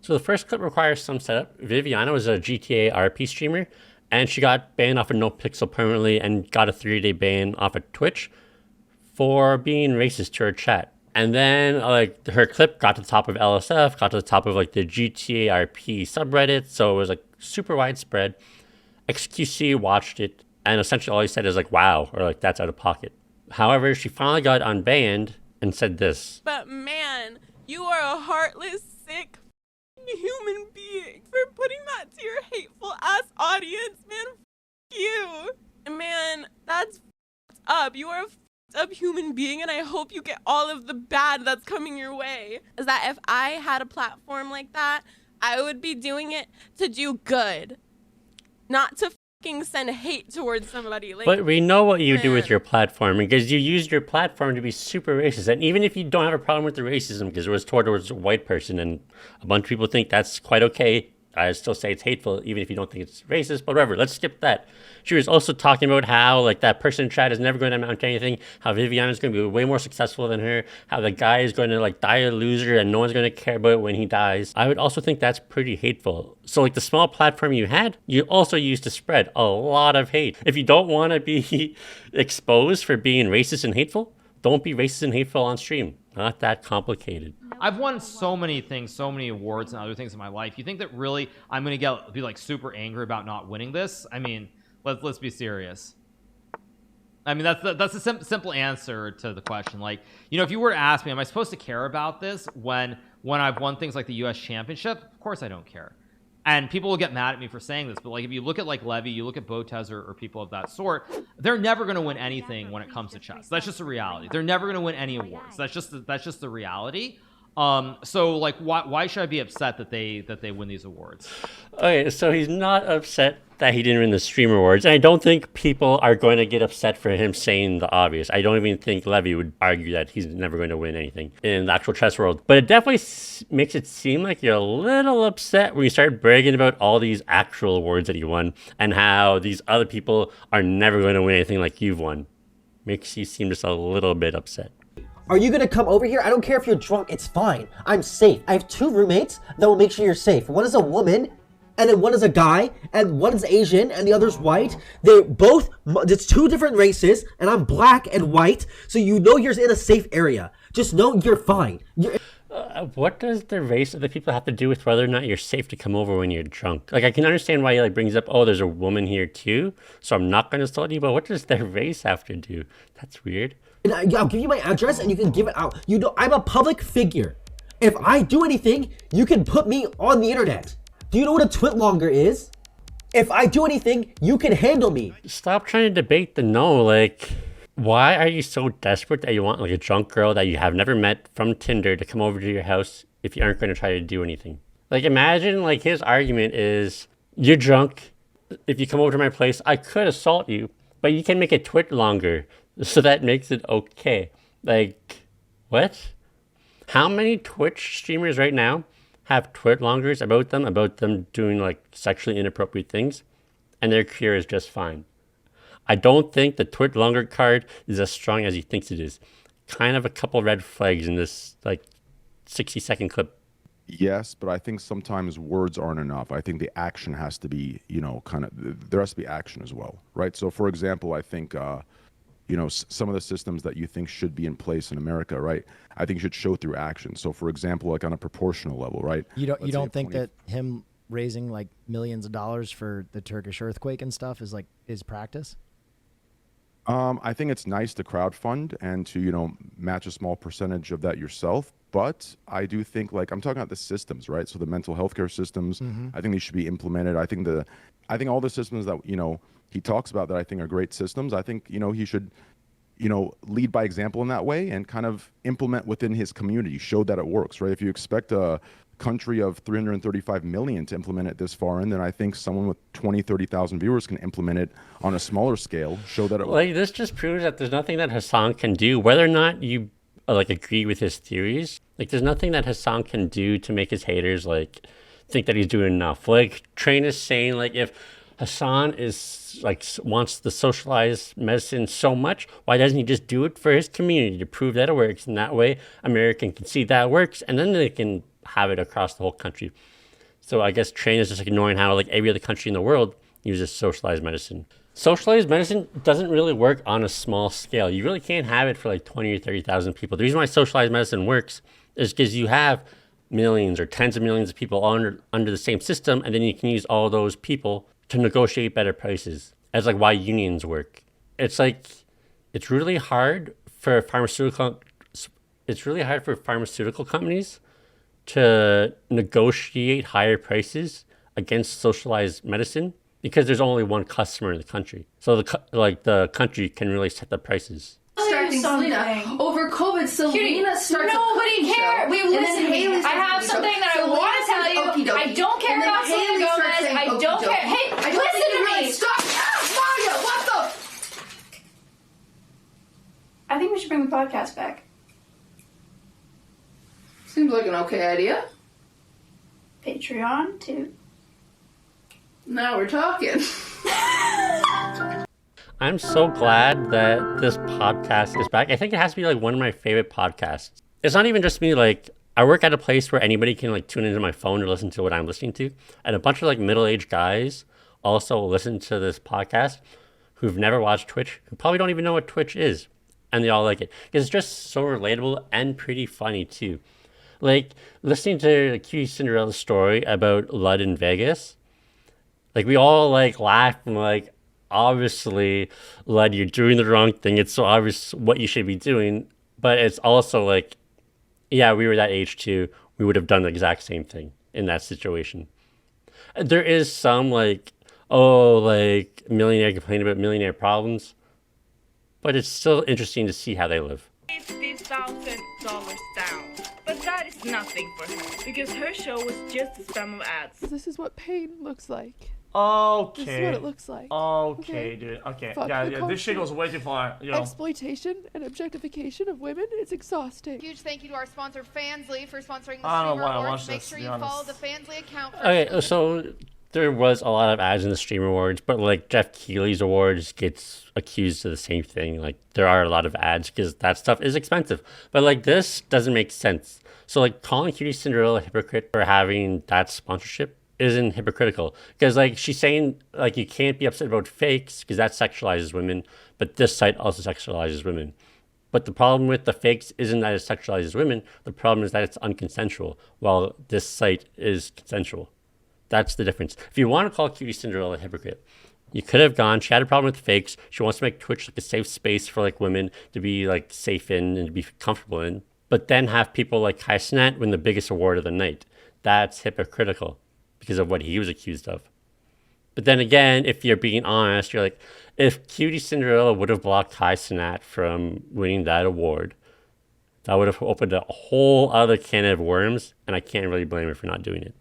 So the first clip requires some setup. Viviana was a GTA RP streamer, and she got banned off of NoPixel permanently and got a 3-day ban off of Twitch for being racist to her chat. And then like her clip got to the top of LSF, got to the top of like the GTA RP subreddit, so it was like super widespread. xQc watched it, and essentially all he said is like, wow, or like, that's out of pocket. However, she finally got unbanned and said this. But man, you are a heartless, sick human being for putting that to your hateful ass audience, man. You. Man, that's up. You are a up human being, and I hope you get all of the bad that's coming your way. Is that if I had a platform like that, I would be doing it to do good, not to fucking send hate towards somebody. Like, but we know what you do with your platform, because you used your platform to be super racist. And even if you don't have a problem with the racism, because it was towards a white person, and a bunch of people think that's quite okay, I still say it's hateful, even if you don't think it's racist, but whatever, let's skip that. She was also talking about how, like, that person in chat is never going to amount to anything, how Viviana is going to be way more successful than her, how the guy is going to, like, die a loser and no one's going to care about it when he dies. I would also think that's pretty hateful. So, like, the small platform you had, you also used to spread a lot of hate. If you don't want to be exposed for being racist and hateful, don't be racist and hateful on stream. Not that complicated. I've won so many things, so many awards and other things in my life. You think that really I'm gonna be like super angry about not winning this? I mean, let's be serious. I mean, that's a simple answer to the question. Like, you know, if you were to ask me, am I supposed to care about this when I've won things like the U.S. Championship? Of course I don't care. And people will get mad at me for saying this, but like if you look at like Levy, you look at Botez or people of that sort, they're never going to win anything when it comes to chess. That's just a reality. They're never going to win any awards. That's just the reality. So like why should I be upset that they win these awards? Okay, so he's not upset that he didn't win the Stream Awards, and I don't think people are going to get upset for him saying the obvious. I don't even think Levy would argue that he's never going to win anything in the actual chess world. But it definitely makes it seem like you're a little upset when you start bragging about all these actual awards that you won and how these other people are never going to win anything like you've won. Makes you seem just a little bit upset. Are you gonna come over here? I don't care if you're drunk, it's fine. I'm safe. I have 2 roommates that will make sure you're safe. One is a woman, and then one is a guy, and one is Asian, and the other's white. It's 2 different races, and I'm black and white, so you know you're in a safe area. Just know you're fine. What does the race of the people have to do with whether or not you're safe to come over when you're drunk? Like, I can understand why he like brings up, oh, there's a woman here too, so I'm not gonna insult you, but what does their race have to do? That's weird. And I'll give you my address and you can give it out. You know, I'm a public figure. If I do anything, you can put me on the internet. Do you know what a twitlonger is? If I do anything, you can handle me. Stop trying to debate the no. Like, why are you so desperate that you want like a drunk girl that you have never met from Tinder to come over to your house if you aren't going to try to do anything? Like, imagine like his argument is, you're drunk. If you come over to my place, I could assault you, but you can make it twit longer. So that makes it okay. Like, what? How many Twitch streamers right now have twit-longers about them doing like sexually inappropriate things, and their career is just fine? I don't think the twit-longer card is as strong as he thinks it is. Kind of a couple red flags in this like 60-second clip. Yes, but I think sometimes words aren't enough. I think the action has to be, you know, there has to be action as well, right? So for example, I think, you know, some of the systems that you think should be in place in America, right? I think you should show through action. So for example, like on a proportional level, right? You don't think that him raising like millions of dollars for the Turkish earthquake and stuff is practice? I think it's nice to crowdfund and to, you know, match a small percentage of that yourself. But I do think, like, I'm talking about the systems, right? So the mental health care systems, I think they should be implemented. I think all the systems that, you know, he talks about that I think are great systems, I think, you know, he should, you know, lead by example in that way and kind of implement within his community, show that it works, right? If you expect a country of 335 million to implement it this far in, then I think someone with 20, 30,000 viewers can implement it on a smaller scale, show that it works. Like, this just proves that there's nothing that Hasan can do, whether or not you like agree with his theories. Like, there's nothing that Hasan can do to make his haters like think that he's doing enough. Like, Train is saying, like, if Hasan is like wants the socialized medicine so much, why doesn't he just do it for his community to prove that it works? And that way American can see that it works, and then they can have it across the whole country. So I guess China is just ignoring how like every other country in the world uses socialized medicine. Socialized medicine doesn't really work on a small scale. You really can't have it for like 20 or 30,000 people. The reason why socialized medicine works is because you have millions or tens of millions of people all under the same system, and then you can use all those people to negotiate better prices. That's like why unions work. It's like it's really hard for pharmaceutical companies to negotiate higher prices against socialized medicine because there's only one customer in the country. So the country can really set the prices. Distracting Selena over COVID. Selena starts Nobody cares. Joke. Wait, listen to me. I have something that I want to tell you. I don't care about Selena Gomez. I don't care. Hey, listen to me. Stop. Mario, what the? I think we should bring the podcast back. Seems like an okay idea. Patreon, too. Now we're talking. I'm so glad that this podcast is back. I think it has to be like one of my favorite podcasts. It's not even just me. Like, I work at a place where anybody can like tune into my phone or listen to what I'm listening to. And a bunch of like middle-aged guys also listen to this podcast who've never watched Twitch, who probably don't even know what Twitch is. And they all like it. Because it's just so relatable and pretty funny too. Like, listening to QtCinderella's story about Lud in Vegas, like, we all like laugh and like, obviously, Lud, you're doing the wrong thing. It's so obvious what you should be doing. But it's also like, yeah, we were that age too. We would have done the exact same thing in that situation. There is some like, oh, like millionaire complaining about millionaire problems. But it's still interesting to see how they live. $50,000 down. But that is nothing for her, because her show was just a spam of ads. This is what pain looks like. Okay. This is what it looks like. Okay, dude. Okay. Fuck Yeah, the yeah. This shit goes way too far. You know. Exploitation and objectification of women is exhausting. Huge thank you to our sponsor Fansly for sponsoring the I don't Streamer wanna Awards. watch Make this, sure to you be follow honest. the Fansly account. For Okay, so there was a lot of ads in the Stream Awards, but like Jeff Keighley's awards gets accused of the same thing. Like there are a lot of ads because that stuff is expensive. But like this doesn't make sense. So like calling QtCinderella a hypocrite for having that sponsorship isn't hypocritical. Because like she's saying like you can't be upset about fakes because that sexualizes women, but this site also sexualizes women. But the problem with the fakes isn't that it sexualizes women. The problem is that it's unconsensual, while this site is consensual. That's the difference. If you want to call QtCinderella a hypocrite, you could have gone, she had a problem with fakes. She wants to make Twitch like a safe space for like women to be like safe in and to be comfortable in. But then have people like Hasan win the biggest award of the night. That's hypocritical because of what he was accused of. But then again, if you're being honest, you're like, if QtCinderella would have blocked Hasan from winning that award, that would have opened a whole other can of worms, and I can't really blame her for not doing it.